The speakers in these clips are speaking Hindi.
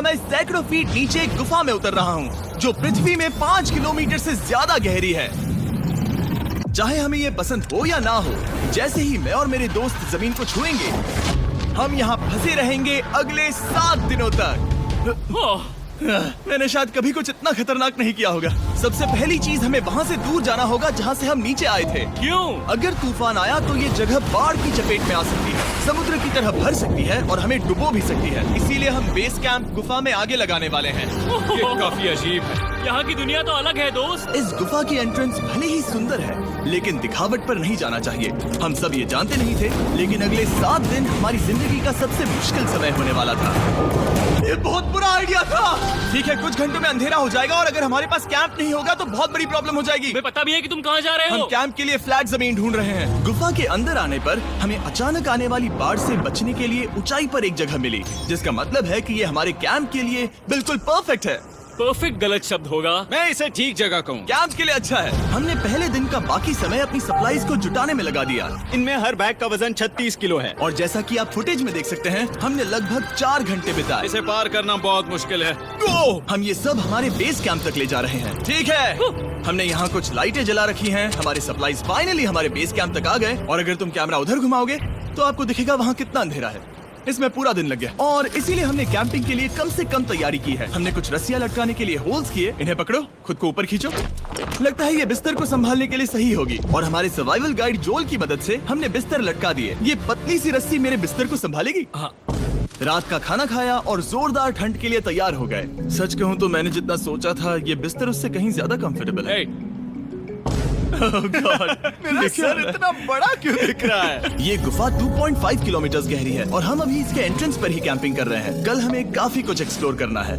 मैं सैकड़ों फीट नीचे एक गुफा में उतर रहा हूँ जो पृथ्वी में 5 किलोमीटर से ज्यादा गहरी है। चाहे हमें ये पसंद हो या ना हो, जैसे ही मैं और मेरे दोस्त जमीन को छुएंगे, हम यहाँ फंसे रहेंगे अगले 7 दिनों तक। मैंने शायद कभी कुछ इतना खतरनाक नहीं किया होगा। सबसे पहली चीज हमें वहाँ से दूर जाना होगा जहाँ से हम नीचे आए थे। क्यों? अगर तूफान आया तो ये जगह बाढ़ की चपेट में आ सकती है, समुद्र की तरह भर सकती है और हमें डुबो भी सकती है। इसीलिए हम बेस कैंप गुफा में आगे लगाने वाले हैं। ये काफी अजीब है। यहाँ की दुनिया तो अलग है दोस्त। इस गुफा की एंट्रेंस भले ही सुंदर है, लेकिन दिखावट पर नहीं जाना चाहिए। हम सब ये जानते नहीं थे, लेकिन अगले 7 दिन हमारी जिंदगी का सबसे मुश्किल समय होने वाला था। ये बहुत बुरा आइडिया था। ठीक है, कुछ घंटों में अंधेरा हो जाएगा और अगर हमारे पास कैंप नहीं होगा तो बहुत बड़ी प्रॉब्लम हो जाएगी। हमें पता भी है कि तुम कहाँ जा रहे हो। हम कैंप के लिए फ्लैट जमीन ढूंढ रहे हैं। गुफा के अंदर आने पर हमें अचानक आने वाली बाढ़ से बचने के लिए ऊंचाई पर एक जगह मिली, जिसका मतलब है कि ये हमारे कैंप के लिए बिल्कुल परफेक्ट है। परफेक्ट गलत शब्द होगा। मैं इसे ठीक जगह कहूँ। कैंप के लिए अच्छा है। हमने पहले दिन का बाकी समय अपनी सप्लाईज को जुटाने में लगा दिया। इनमें हर बैग का वजन 36 किलो है और जैसा कि आप फुटेज में देख सकते हैं, हमने लगभग 4 घंटे बिताए। इसे पार करना बहुत मुश्किल है। हम ये सब हमारे बेस कैंप तक ले जा रहे हैं। ठीक है, हमने यहाँ कुछ लाइटें जला रखी हैं। हमारे सप्लाईज फाइनली हमारे बेस कैंप तक आ गए और अगर तुम कैमरा उधर घुमाओगे तो आपको दिखेगा वहाँ कितना अंधेरा है। इसमें पूरा दिन लग गया और इसीलिए हमने कैंपिंग के लिए कम से कम तैयारी की है। हमने कुछ रस्सियां लटकाने के लिए होल्स किए। इन्हें पकड़ो, खुद को ऊपर खींचो। लगता है ये बिस्तर को संभालने के लिए सही होगी और हमारे सर्वाइवल गाइड जोल की मदद से हमने बिस्तर लटका दिए। ये पतली सी रस्सी मेरे बिस्तर को संभालेगी। रात का खाना खाया और जोरदार ठंड के लिए तैयार हो गए। सच कहूँ तो मैंने जितना सोचा था, ये बिस्तर उससे कहीं ज्यादा कंफर्टेबल है। Oh God, मेरा सर इतना बड़ा क्यों दिख रहा है? ये गुफा 2.5 किलोमीटर गहरी है और हम अभी इसके एंट्रेंस पर ही कैंपिंग कर रहे हैं। कल हमें काफी कुछ एक्सप्लोर करना है।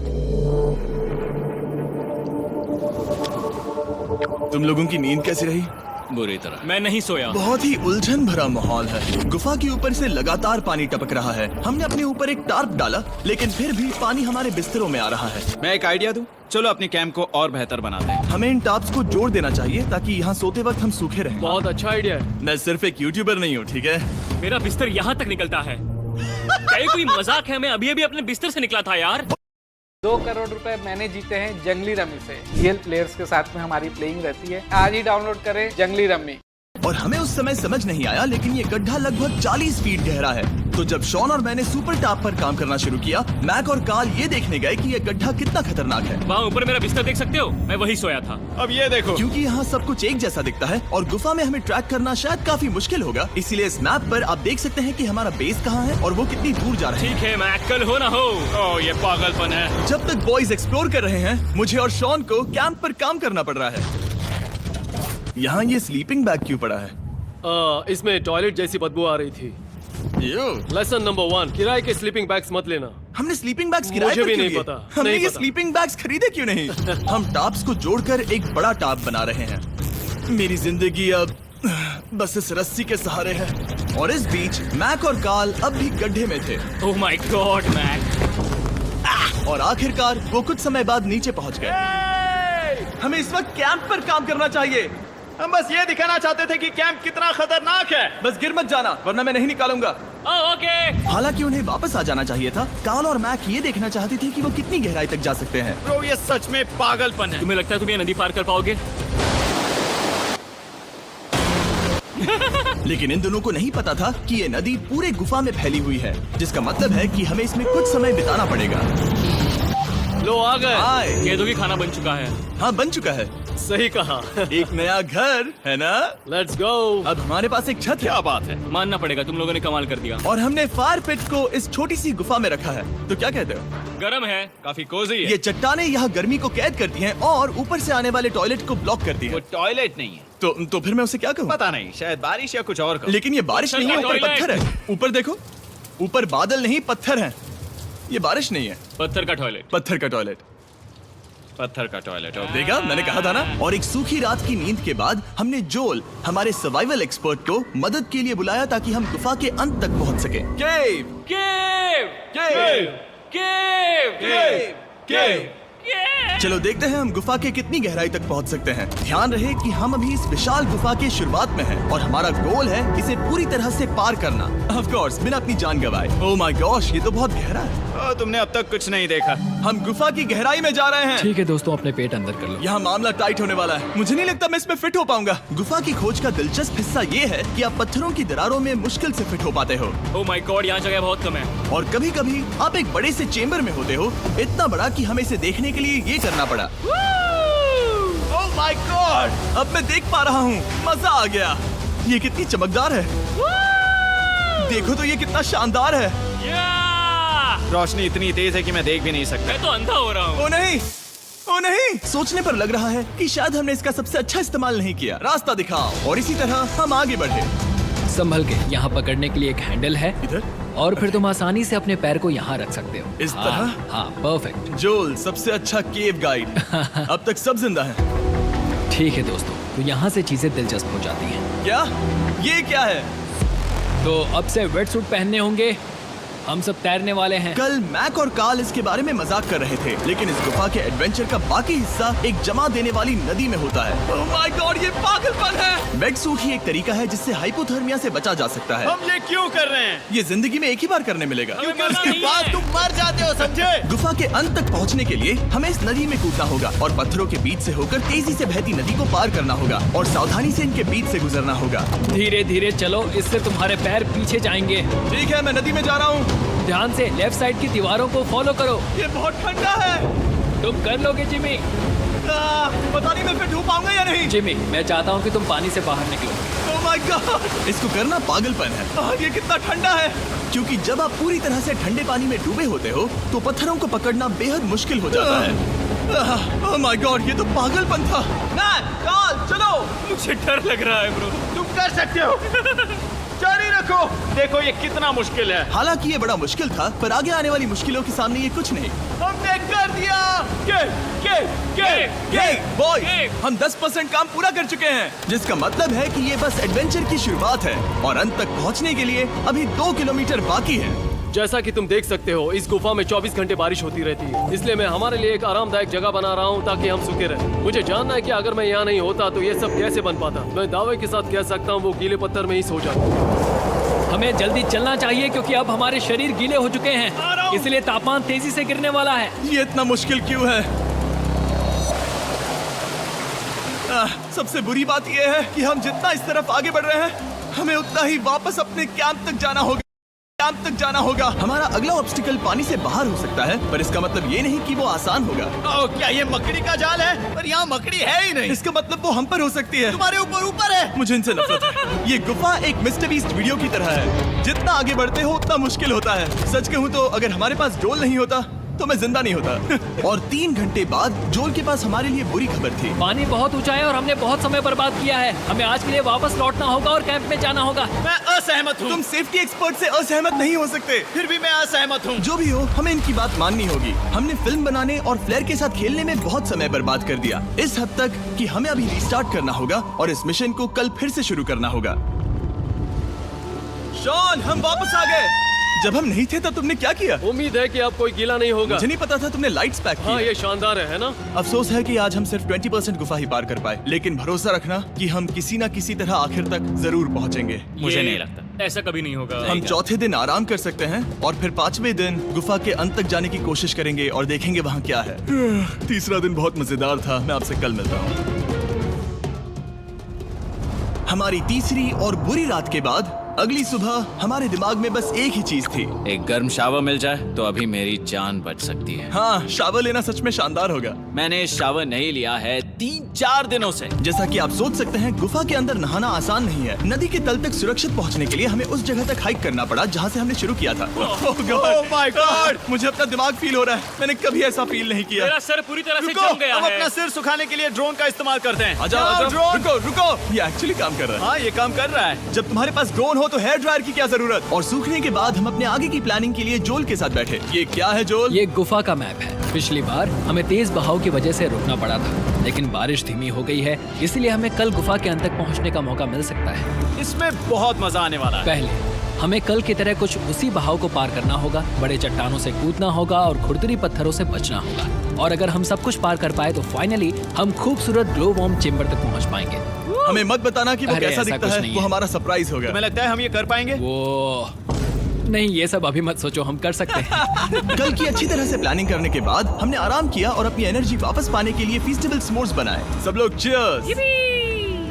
तुम लोगों की नींद कैसी रही? बुरी तरह। मैं नहीं सोया। बहुत ही उलझन भरा माहौल है। गुफा के ऊपर से लगातार पानी टपक रहा है। हमने अपने ऊपर एक टार्प डाला, लेकिन फिर भी पानी हमारे बिस्तरों में आ रहा है। मैं एक आइडिया दूं? चलो अपने कैंप को और बेहतर बनाते हैं। हमें इन टार्प्स को जोड़ देना चाहिए ताकि यहाँ सोते वक्त हम सूखे रहें। बहुत अच्छा आइडिया है। मैं सिर्फ एक यूट्यूबर नहीं हूँ, ठीक है? मेरा बिस्तर यहाँ तक निकलता है। क्या ये कोई मजाक है? मैं अभी अभी अपने बिस्तर से निकला था यार। 2 करोड़ रुपए मैंने जीते हैं जंगली रमी से। रियल प्लेयर्स के साथ में हमारी प्लेइंग रहती है। आज ही डाउनलोड करें जंगली रमी। और हमें उस समय समझ नहीं आया, लेकिन ये गड्ढा लगभग 40 फीट गहरा है। तो जब शॉन और मैंने सुपर टॉप पर काम करना शुरू किया, मैक और कार्ल ये देखने गए कि ये गड्ढा कितना खतरनाक है। वहाँ ऊपर मेरा बिस्तर देख सकते हो? मैं वही सोया था। अब ये देखो, क्योंकि यहाँ सब कुछ एक जैसा दिखता है और गुफा में हमें ट्रैक करना शायद काफी मुश्किल होगा, इसीलिए इस मैप पर आप देख सकते हैं कि हमारा बेस कहाँ है और वो कितनी दूर जा रहे हैं। ठीक है, मैं कल हो ना हो। ओह ये पागलपन है। जब तक बॉयज एक्सप्लोर कर रहे हैं, मुझे और शॉन को कैंप पर काम करना पड़ रहा है। यहाँ ये स्लीपिंग बैग क्यों पड़ा है? इसमें टॉयलेट जैसी बदबू आ रही थी। लेसन नंबर 1, किराए के स्लीपिंग बैग्स मत लेना। हमने स्लीपिंग बैग्स किराए मुझे पर भी क्यों नहीं लिए? पता, हमने नहीं ये पता। स्लीपिंग बैग्स खरीदे क्यों नहीं? हम टॉप्स को जोड़कर एक बड़ा टॉप बना रहे हैं। मेरी जिंदगी अब बस इस रस्सी के सहारे है। और इस बीच मैक और कार्ल अब भी गड्ढे में थे। Oh my God Mac. और आखिरकार वो कुछ समय बाद नीचे पहुंच गए। हमें इस वक्त कैंप पर काम करना चाहिए। हम बस ये दिखाना चाहते थे कि कैंप कितना खतरनाक है। बस गिर मत जाना, वरना मैं नहीं निकालूंगा। ओके। हालांकि उन्हें वापस आ जाना चाहिए था। कार्ल और मैक ये देखना चाहते थे कि वो कितनी गहराई तक जा सकते हैं। ब्रो ये सच में पागलपन है। तुम्हें लगता है तुम ये नदी पार कर पाओगे? लेकिन इन दोनों को नहीं पता था कि ये नदी पूरे गुफा में फैली हुई है, जिसका मतलब है कि हमें इसमें कुछ समय बिताना पड़ेगा। लो आ गए। हाय। कह दो कि खाना बन चुका है। हाँ, बन चुका है। सही कहा। एक नया घर है ना? Let's go. अब हमारे पास एक छत है। क्या बात है। मानना पड़ेगा, तुम लोगों ने कमाल कर दिया। और हमने फायर पिट को इस छोटी सी गुफा में रखा है। तो क्या कहते हो? गरम है। काफी कोजी है। ये चट्टानें यहाँ गर्मी को कैद करती हैं और ऊपर से आने वाले टॉयलेट को ब्लॉक करती वो हैं। टॉयलेट नहीं है। तो फिर मैं उसे क्या कहूँ? पता नहीं, शायद बारिश या कुछ और कहो। लेकिन ये बारिश नहीं है, ऊपर टॉयलेट। पत्थर है। ऊपर देखो, ऊपर बादल नहीं पत्थर है। ये बारिश नहीं है, पत्थर का टॉयलेट। पत्थर का टॉयलेट। पत्थर का टॉयलेट। और देखा, मैंने कहा था ना। और एक सूखी रात की नींद के बाद हमने जोल, हमारे सर्वाइवल एक्सपर्ट को मदद के लिए बुलाया ताकि हम गुफा के अंत तक पहुंच सके। केव, केव, केव, केव, केव, केव। चलो देखते हैं हम गुफा के कितनी गहराई तक पहुंच सकते हैं। ध्यान रहे कि हम अभी इस विशाल गुफा के शुरुआत में हैं और हमारा गोल है इसे पूरी तरह से पार करना। ऑफ कोर्स बिना अपनी जान गंवाए। ओह माय गॉश, ये तो बहुत गहरा है। तुमने अब तक कुछ नहीं देखा। हम गुफा की गहराई में जा रहे हैं। ठीक है दोस्तों, अपने पेट अंदर कर लो। यहाँ मामला टाइट होने वाला है। मुझे नहीं लगता मैं इसमें फिट हो पाऊंगा। गुफा की खोज का दिलचस्प हिस्सा ये है कि आप पत्थरों की दरारों में मुश्किल से फिट हो पाते हो ओह माय गॉड, यहाँ जगह बहुत कम है। और कभी कभी आप एक बड़े से चेम्बर में होते हो, इतना बड़ा कि हमें इसे देखने के लिए ये करना पड़ा। ओह माय गॉड, अब मैं देख पा रहा हूँ। मजा आ गया। ये कितनी चमकदार है। देखो तो ये कितना शानदार है। रोशनी इतनी तेज है कि मैं देख भी नहीं सकता। मैं तो अंधा हो रहा हूँ। ओ नहीं, ओ नहीं, सोचने पर लग रहा है कि शायद हमने इसका सबसे अच्छा इस्तेमाल नहीं किया। रास्ता दिखाओ। और इसी तरह हम आगे बढ़े। संभल के, यहाँ पकड़ने के लिए एक हैंडल है इधर और फिर तुम आसानी से अपने पैर को यहाँ रख सकते हो। इस हाँ, तरह? हाँ, परफेक्ट। जोल सबसे अच्छा केव गाइड। अब तक सब जिंदा हैं। ठीक है दोस्तों, तो यहाँ से चीजें दिलचस्प हो जाती हैं। क्या? ये क्या है? तो अब से वेट सूट पहनने होंगे। हम सब तैरने वाले हैं। कल मैक और कार्ल इसके बारे में मजाक कर रहे थे, लेकिन इस गुफा के एडवेंचर का बाकी हिस्सा एक जमा देने वाली नदी में होता है। ओह माय गॉड, ये पागलपन है। वेट सूट ही एक तरीका है जिससे हाइपोथर्मिया से बचा जा सकता है। हम ये क्यों कर रहे हैं? ये जिंदगी में एक ही बार करने मिलेगा। क्योंकि उसके बाद तुम मर जाते हो, समझे? गुफा के अंत तक पहुंचने के लिए हमें इस नदी में कूदना होगा और पत्थरों के बीच से होकर तेजी से बहती नदी को पार करना होगा और सावधानी से इनके बीच से गुजरना होगा। धीरे धीरे चलो, इससे तुम्हारे पैर पीछे जाएंगे। ठीक है, मैं नदी में जा रहा हूँ। ध्यान से लेफ्ट साइड की दीवारों को फॉलो करो। ये बहुत ठंडा है। तुम कर लोगे जिमी। पता नहीं मैं फिट हो पाऊंगा या नहीं। जिमी, मैं चाहता हूँ कि तुम पानी से बाहर निकलो। ओह माय गॉड, इसको करना पागलपन है। ये कितना ठंडा है। क्योंकि जब आप पूरी तरह से ठंडे पानी में डूबे होते हो तो पत्थरों को पकड़ना बेहद मुश्किल हो जाता है। ओह माय गॉड, ये तो पागलपन था। मैक, कार्ल, चलो। मुझे डर लग रहा है ब्रो। तुम कर सकते हो। जारी रखो। देखो ये कितना मुश्किल है। हालांकि ये बड़ा मुश्किल था, पर आगे आने वाली मुश्किलों के सामने ये कुछ नहीं। हमने कर दिया। बॉय, हम 10% काम पूरा कर चुके हैं, जिसका मतलब है कि ये बस एडवेंचर की शुरुआत है और अंत तक पहुंचने के लिए अभी 2 किलोमीटर बाकी है। जैसा कि तुम देख सकते हो, इस गुफा में 24 घंटे बारिश होती रहती है। इसलिए मैं हमारे लिए एक आरामदायक जगह बना रहा हूँ ताकि हम सूखे रहें। मुझे जानना है कि अगर मैं यहाँ नहीं होता तो ये सब कैसे बन पाता। मैं दावे के साथ कह सकता हूँ वो गीले पत्थर में ही सो जाता। हमें जल्दी चलना चाहिए क्योंकि अब हमारे शरीर गीले हो चुके हैं, इसलिए तापमान तेजी से गिरने वाला है। ये इतना मुश्किल क्यों है? सबसे बुरी बात यह है कि हम जितना इस तरफ आगे बढ़ रहे हैं, हमें उतना ही वापस अपने कैंप तक जाना होगा। हमारा अगला ऑब्स्टिकल पानी से बाहर हो सकता है, पर इसका मतलब ये नहीं कि वो आसान होगा। क्या ये मकड़ी का जाल है? पर यहाँ मकड़ी है ही नहीं। इसका मतलब वो हम पर हो सकती है। तुम्हारे ऊपर है। मुझे इनसे नफरत है। ये गुफा एक मिस्टर बीस्ट वीडियो की तरह है। जितना आगे बढ़ते हो उतना मुश्किल होता है। सच कहूँ तो अगर हमारे पास जोल नहीं होता तो मैं जिंदा नहीं होता। और 3 घंटे बाद जोल के पास हमारे लिए बुरी खबर थी। पानी बहुत ऊंचा है और हमने बहुत समय बर्बाद किया है। हमें आज के लिए वापस लौटना होगा और कैंप में जाना होगा। मैं असहमत हूँ। तुम सेफ्टी एक्सपर्ट से असहमत नहीं हो सकते। फिर भी मैं असहमत हूँ। जो भी हो, हमें इनकी बात माननी होगी। हमने फिल्म बनाने और फ्लेयर के साथ खेलने में बहुत समय बर्बाद कर दिया, इस हद तक कि हमें अभी रिस्टार्ट करना होगा और इस मिशन को कल फिर से शुरू करना होगा। शॉन, हम वापस आ गए। जब हम नहीं थे तब तुमने क्या किया? उम्मीद है कि अब कोई गीला नहीं होगा। मुझे नहीं पता था तुमने लाइट्स पैक की। हाँ, ये शानदार है ना? अफसोस है कि आज हम सिर्फ 20% गुफा ही पार कर पाए, लेकिन भरोसा रखना कि हम किसी न किसी तरह आखिर तक जरूर पहुंचेंगे। मुझे नहीं लगता ऐसा कभी नहीं होगा। हम चौथे दिन आराम कर सकते हैं और फिर 5वें दिन गुफा के अंत तक जाने की कोशिश करेंगे और देखेंगे वहाँ क्या है। तीसरा दिन बहुत मजेदार था। मैं आपसे कल मिलता हूँ। हमारी तीसरी और बुरी रात के बाद अगली सुबह हमारे दिमाग में बस एक ही चीज थी। एक गर्म शावर मिल जाए तो अभी मेरी जान बच सकती है। हाँ, शावर लेना सच में शानदार होगा। मैंने शावर नहीं लिया है 3-4 दिनों से। जैसा कि आप सोच सकते हैं, गुफा के अंदर नहाना आसान नहीं है। नदी के तल तक सुरक्षित पहुंचने के लिए हमें उस जगह तक हाइक करना पड़ा जहां से हमने शुरू किया था। Oh my God! मुझे अपना दिमाग फील हो रहा है। मैंने कभी ऐसा फील नहीं किया। मेरा सर पूरी तरह से रुको, जम गया हम है। अपना सिर सुखाने के लिए ड्रोन का इस्तेमाल करते हैं। आजाओ, ड्रोन। रुको, ये एक्चुअली काम कर रहा है। हाँ, ये काम कर रहा है। जब तुम्हारे पास ड्रोन हो तो हेयर ड्रायर की क्या जरूरत। और सूखने के बाद हम अपने आगे की प्लानिंग के लिए जोल के साथ बैठे। ये क्या है जोल? ये गुफा का मैप है। पिछली बार हमें तेज बहाव की वजह से रुकना पड़ा था, लेकिन बारिश धीमी हो गई है, इसलिए हमें कल गुफा के अंत तक पहुंचने का मौका मिल सकता है। इसमें बहुत मजा आने वाला है। पहले हमें कल की तरह कुछ उसी बहाव को पार करना होगा, बड़े चट्टानों से कूदना होगा और खुरदरी पत्थरों से बचना होगा। और अगर हम सब कुछ पार कर पाए तो फाइनली हम खूबसूरत ग्लो वार्म चेम्बर तक पहुंच पाएंगे। हमें मत बताना कि वो अरे, कैसा ऐसा दिखता कुछ है, नहीं वो है। हमारा सरप्राइज होगा। तुम्हें लगता है हम ये कर पाएंगे? वो नहीं, ये सब अभी मत सोचो, हम कर सकते हैं। कल की अच्छी तरह से प्लानिंग करने के बाद हमने आराम किया और अपनी एनर्जी वापस पाने के लिए फीस्टेबल s'mores बनाए। सब लोग cheers!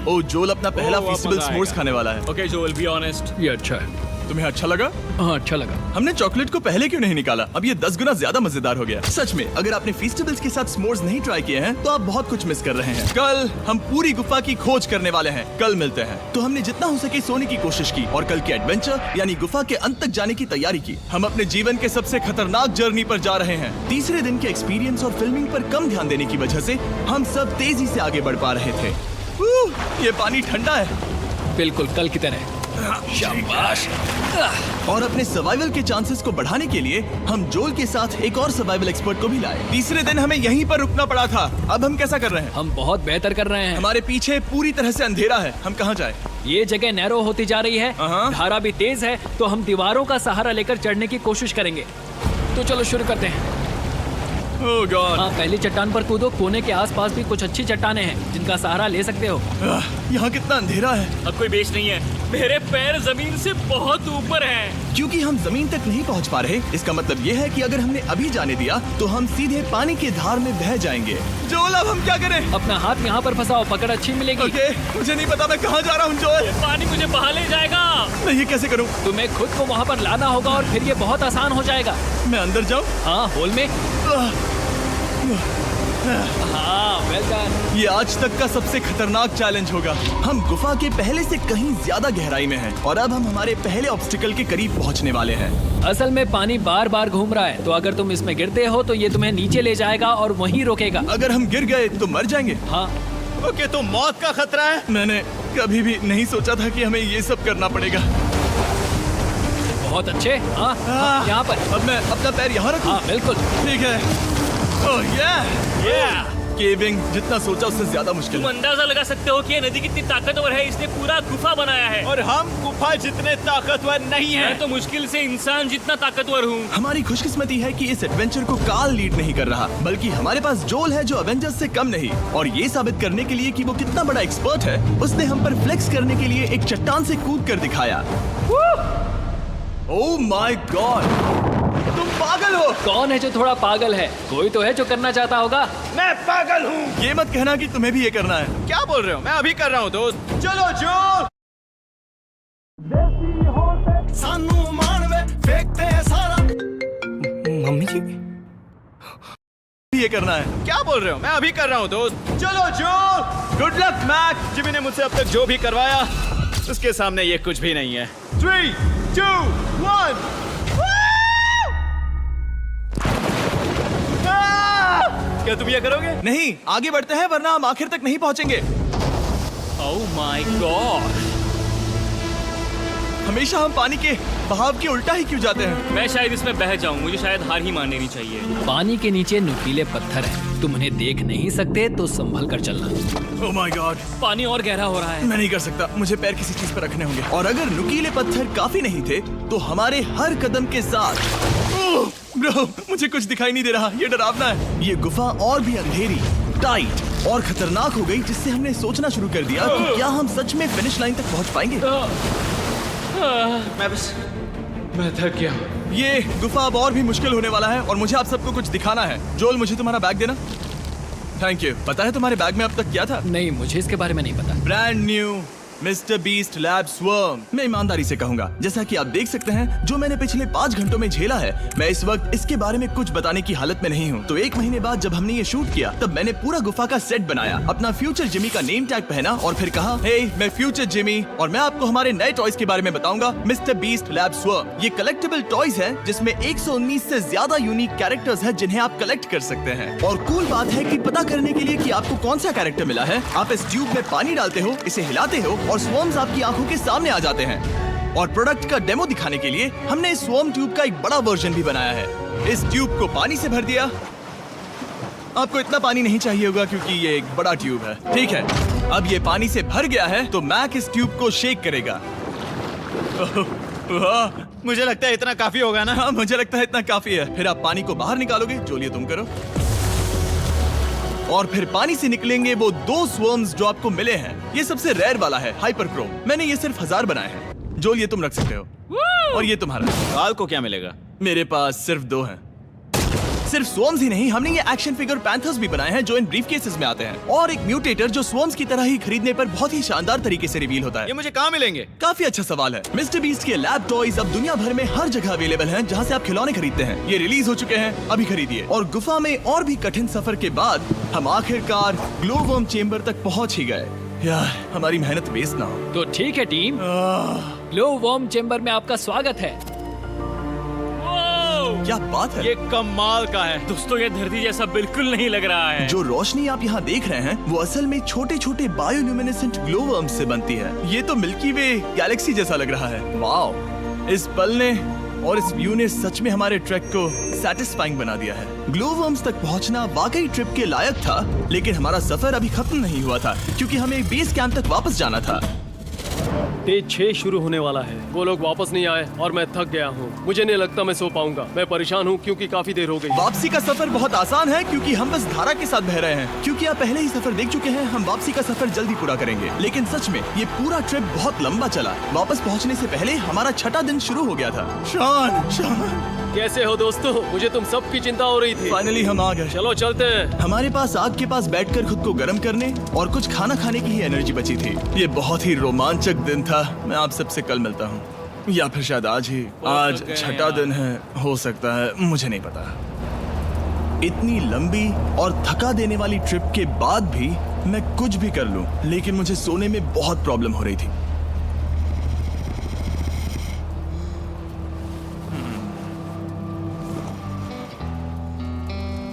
ओ जोल अपना पहला अब फीस्टेबल मजा s'mores आएगा। खाने वाला है। ओके जोल, बी ऑनेस्ट। ये अच्छा है। तुम्हें अच्छा लगा? हाँ, अच्छा लगा। हमने चॉकलेट को पहले क्यों नहीं निकाला? अब ये 10 गुना ज्यादा मजेदार हो गया। सच में, अगर आपने फीस्टेबल्स के साथ s'mores नहीं ट्राई किए हैं तो आप बहुत कुछ मिस कर रहे हैं। कल हम पूरी गुफा की खोज करने वाले हैं। कल मिलते हैं। तो हमने जितना हो सके सोने की कोशिश की और कल के एडवेंचर यानी गुफा के अंत तक जाने की तैयारी की। हम अपने जीवन के सबसे खतरनाक जर्नी पर जा रहे हैं। तीसरे दिन के एक्सपीरियंस और फिल्मिंग पर कम ध्यान देने की वजह से हम सब तेजी से आगे बढ़ पा रहे थे। ये पानी ठंडा है। बिल्कुल कल की तरह। शाबाश। और अपने सर्वाइवल के चांसेस को बढ़ाने के लिए हम जोल के साथ एक और सर्वाइवल एक्सपर्ट को भी लाए। तीसरे दिन हमें यहीं पर रुकना पड़ा था। अब हम कैसा कर रहे हैं? हम बहुत बेहतर कर रहे हैं। हमारे पीछे पूरी तरह से अंधेरा है। हम कहाँ जाए? ये जगह नैरो होती जा रही है, हाँ। धारा भी तेज है, तो हम दीवारों का सहारा लेकर चढ़ने की कोशिश करेंगे। तो चलो शुरू करते हैं। ओह गॉड, हाँ, पहली चट्टान पर कूदो। कोने के आसपास भी कुछ अच्छी चट्टानें हैं जिनका सहारा ले सकते हो। यहाँ कितना अंधेरा है। अब कोई बेस नहीं है, मेरे पैर जमीन से बहुत ऊपर हैं। क्योंकि हम जमीन तक नहीं पहुँच पा रहे, इसका मतलब ये है कि अगर हमने अभी जाने दिया तो हम सीधे पानी की धार में बह जाएंगे। जोल, अब हम क्या करें? अपना हाथ यहाँ पर फंसाओ, पकड़ अच्छी मिलेगी। ओके, मुझे नहीं पता मैं कहाँ जा रहा हूँ जोल। पानी मुझे बहा ले जाएगा। मैं ये कैसे करूँ? तुम्हें खुद को वहाँ पर लाना होगा और फिर ये बहुत आसान हो जाएगा। मैं अंदर जाऊँ? हाँ, होल में। हाँ, वेल डन। ये आज तक का सबसे खतरनाक चैलेंज होगा। हम गुफा के पहले से कहीं ज्यादा गहराई में हैं और अब हम हमारे पहले ऑब्स्टिकल के करीब पहुंचने वाले हैं। असल में पानी बार बार घूम रहा है, तो अगर तुम इसमें गिरते हो तो ये तुम्हें नीचे ले जाएगा और वहीं रोकेगा। अगर हम गिर गए तो मर जाएंगे। हाँ, ओके, तो मौत का खतरा है। मैंने कभी भी नहीं सोचा था कि हमें ये सब करना पड़ेगा। बहुत अच्छे। हाँ, हाँ, यहाँ पर। अब मैं अपना पैर यहाँ रखूं? हाँ, बिल्कुल। ठीक है। ओह yeah! केविंग जितना सोचा उससे ज्यादा मुश्किल तुम है। अंदाजा लगा सकते हो कि ये नदी कितनी ताकतवर है। इसने पूरा गुफा बनाया है और हम गुफा जितने ताकतवर नहीं मैं हैं। तो मुश्किल से इंसान जितना ताकतवर हूँ। हमारी खुशकिस्मती है कि इस एडवेंचर को काल लीड नहीं कर रहा, बल्कि हमारे पास जोल है जो अवेंजर्स से कम नहीं। और ये साबित करने के लिए कि वो कितना बड़ा एक्सपर्ट है, उसने हम पर फ्लेक्स करने के लिए एक चट्टान से कूद कर दिखाया। ओह माय गॉड, तुम पागल हो। कौन है जो थोड़ा पागल है? कोई तो है जो करना चाहता होगा। मैं पागल हूँ। ये मत कहना कि तुम्हें भी ये करना है। क्या बोल रहे हो? मैं अभी कर रहा हूँ दोस्त। चलो जो मम्मी जी, ये करना है। क्या बोल रहे हो? मैं अभी कर रहा हूँ दोस्त। चलो जो गुड लक मैक। जिमी ने मुझसे अब तक जो भी करवाया उसके सामने ये कुछ भी नहीं है। 3, 2, 1। क्या तुम ये करोगे? नहीं, आगे बढ़ते हैं वरना हम आखिर तक नहीं पहुंचेंगे। ओह माय गॉड, हमेशा हम पानी के बहाव के उल्टा ही क्यों जाते हैं? मैं शायद इसमें बह जाऊं। मुझे शायद हार ही मान लेनी चाहिए। पानी के नीचे नुकीले पत्थर हैं। तुम उन्हें देख नहीं सकते तो संभल कर चलना। ओह माय गॉड, पानी और गहरा हो रहा है। मैं नहीं कर सकता। मुझे पैर किसी चीज पर रखने होंगे। और अगर नुकीले पत्थर काफी नहीं थे तो हमारे हर कदम के साथ ओह ब्रो, मुझे कुछ दिखाई नहीं दे रहा। ये डरावना है। ये गुफा और भी अंधेरी, टाइट और खतरनाक हो गई, जिससे हमने सोचना शुरू कर दिया कि क्या हम सच में फिनिश लाइन तक पहुंच पाएंगे। मैं थक गया हूँ। ये गुफा अब और भी मुश्किल होने वाला है और मुझे आप सबको कुछ दिखाना है। जोल, मुझे तुम्हारा बैग देना। Thank you. पता है तुम्हारे बैग में अब तक क्या था? नहीं, मुझे इसके बारे में नहीं पता। Brand new mister beast lab swarm. मैं ईमानदारी से कहूंगा, जैसा कि आप देख सकते हैं, जो मैंने पिछले 5 घंटों में झेला है, मैं इस वक्त इसके बारे में कुछ बताने की हालत में नहीं हूँ। तो 1 महीने बाद जब हमने ये शूट किया, तब मैंने पूरा गुफा का सेट बनाया, अपना फ्यूचर जिमी का नेम टैग पहना और फिर कहा, हे मैं फ्यूचर जिमी और मैं आपको हमारे नए टॉयज के बारे में बताऊंगा, मिस्टर बीस्ट लैब स्वर्म। ये कलेक्टेबल टॉयज हैं जिसमें 119 से ज्यादा यूनिक कैरेक्टर्स हैं जिन्हें आप कलेक्ट कर सकते हैं। और कूल बात है कि पता करने के लिए कि आपको कौन सा कैरेक्टर मिला है, आप इस ट्यूब में पानी डालते हो, इसे हिलाते हो और स्वर्म्स आपकी आंखों के सामने आ जाते हैं। और प्रोडक्ट का डेमो दिखाने के लिए हमने इस स्वॉर्म ट्यूब का एक बड़ा वर्जन भी बनाया है। इस ट्यूब को पानी से भर दिया। आपको इतना पानी नहीं चाहिए होगा क्योंकि ये एक बड़ा ट्यूब है। ठीक है, अब ये पानी से भर गया है तो मैक इस ट्यूब को शेक करेगा। वाह, मुझे लगता है इतना काफी होगा ना। हाँ मुझे लगता है इतना काफी है। फिर आप पानी को बाहर निकालोगे, जो लिए तुम करो। और फिर पानी से निकलेंगे वो 2 स्वर्म्स जो आपको मिले हैं। ये सबसे रेयर वाला है, हाइपरक्रोम। मैंने ये सिर्फ 1000 बनाए हैं। जो लिए तुम रख सकते हो। और ये तुम्हारा। काल को क्या मिलेगा? मेरे पास सिर्फ 2 हैं। सिर्फ स्वर्म्स ही नहीं, हमने ये एक्शन फिगर पैंथर्स भी बनाए हैं जो इन ब्रीफ केसेस में आते हैं। और एक म्यूटेटर जो स्वर्म्स की तरह ही खरीदने पर बहुत ही शानदार तरीके से रिवील होता है। ये मुझे कहाँ मिलेंगे? काफी अच्छा सवाल है। मिस्टर बीस्ट के लैब टॉयज अब दुनिया भर में हर जगह अवेलेबल हैं जहां से आप खिलौने खरीदते हैं। ये रिलीज हो चुके हैं, अभी खरीदिए। और गुफा में और भी कठिन सफर के बाद हम आखिरकार ग्लोवर्म चेम्बर तक पहुंच ही गए। यार हमारी मेहनत वेस्ट ना हो। तो ठीक है टीम, ग्लो वॉर्म चेम्बर में आपका स्वागत है। क्या बात है। ये कमाल का है। दोस्तों ये धरती जैसा बिल्कुल नहीं लग रहा है। जो रोशनी आप यहाँ देख रहे हैं वो असल में छोटे छोटे बायोल्यूमिनेसेंट ग्लोवर्म्स से बनती है। ये तो मिल्की वे गैलेक्सी जैसा लग रहा है। वाओ, इस पल ने और इस व्यू ने सच में हमारे ट्रैक को सैटिस्फाइंग बना दिया है। ग्लोवर्म्स तक पहुंचना वाकई ट्रिप के लायक था, लेकिन हमारा सफर अभी खत्म नहीं हुआ था क्योंकि हमें बेस कैंप तक वापस जाना था। डे 6 शुरू होने वाला है। वो लोग वापस नहीं आए और मैं थक गया हूँ। मुझे नहीं लगता मैं सो पाऊंगा। मैं परेशान हूँ क्योंकि काफी देर हो गई। वापसी का सफर बहुत आसान है क्योंकि हम बस धारा के साथ बह रहे हैं। क्योंकि आप पहले ही सफर देख चुके हैं, हम वापसी का सफर जल्दी पूरा करेंगे। लेकिन सच में ये पूरा ट्रिप बहुत लंबा चला। वापस पहुंचने से पहले हमारा 6ठा दिन शुरू हो गया था। शान कैसे हो दोस्तों? मुझे तुम सबकी चिंता हो रही थी। फाइनली हम आ गए। चलो चलते हैं। हमारे पास आग के पास बैठकर खुद को गर्म करने और कुछ खाना खाने की ही एनर्जी बची थी। ये बहुत ही रोमांचक दिन था। मैं आप सबसे कल मिलता हूँ, या फिर शायद आज ही। आज 6ठा दिन है, हो सकता है, मुझे नहीं पता। इतनी लंबी और थका देने वाली ट्रिप के बाद भी मैं कुछ भी कर लूं, लेकिन मुझे सोने में बहुत प्रॉब्लम हो रही थी।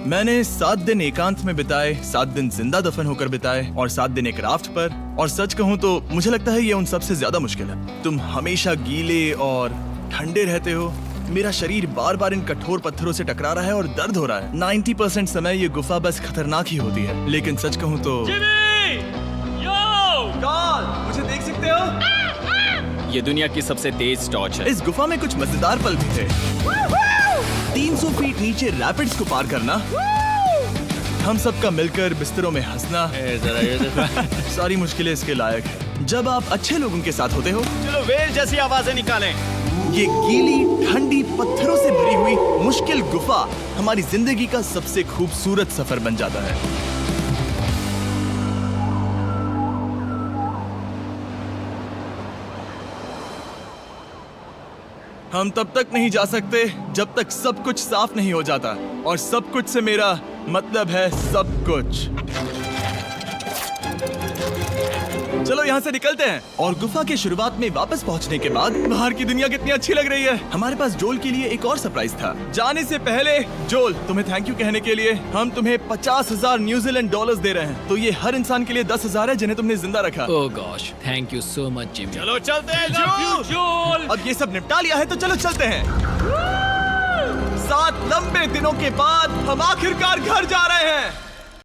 मैंने 7 दिन एकांत में बिताए, 7 दिन जिंदा दफन होकर बिताए और 7 दिन एक राफ्ट पर। और सच कहूं तो मुझे लगता है ये उन सबसे ज्यादा मुश्किल है। तुम हमेशा गीले और ठंडे रहते हो। मेरा शरीर बार बार इन कठोर पत्थरों से टकरा रहा है और दर्द हो रहा है। 90% समय ये गुफा बस खतरनाक ही होती है। लेकिन सच कहूं तो कार्ल, मुझे देख सकते हो? ये दुनिया की सबसे तेज टॉर्च है। इस गुफा में कुछ मजेदार पल भी थे। 300 फीट नीचे रैपिड्स को पार करना, हम सबका मिलकर बिस्तरों में हंसना, सारी मुश्किलें इसके लायक है जब आप अच्छे लोगों के साथ होते हो। चलो वेल जैसी आवाजें निकालें। ये गीली ठंडी पत्थरों से भरी हुई मुश्किल गुफा हमारी जिंदगी का सबसे खूबसूरत सफर बन जाता है। हम तब तक नहीं जा सकते जब तक सब कुछ साफ नहीं हो जाता। और सब कुछ से मेरा मतलब है सब कुछ। चलो यहाँ से निकलते हैं। और गुफा के शुरुआत में वापस पहुँचने के बाद बाहर की दुनिया कितनी अच्छी लग रही है। हमारे पास जोल के लिए एक और सरप्राइज था। जाने से पहले जोल, तुम्हें थैंक यू कहने के लिए हम तुम्हें 50,000 न्यूजीलैंड डॉलर्स दे रहे हैं। तो ये हर इंसान के लिए 10,000 है जिन्हें तुमने जिंदा रखा। Oh gosh, thank you so much Jimmy. चलो चलते हैं जोल। अब ये सब निपटा लिया है तो चलो चलते हैं। 7 लंबे दिनों के बाद हम आखिरकार घर जा रहे हैं।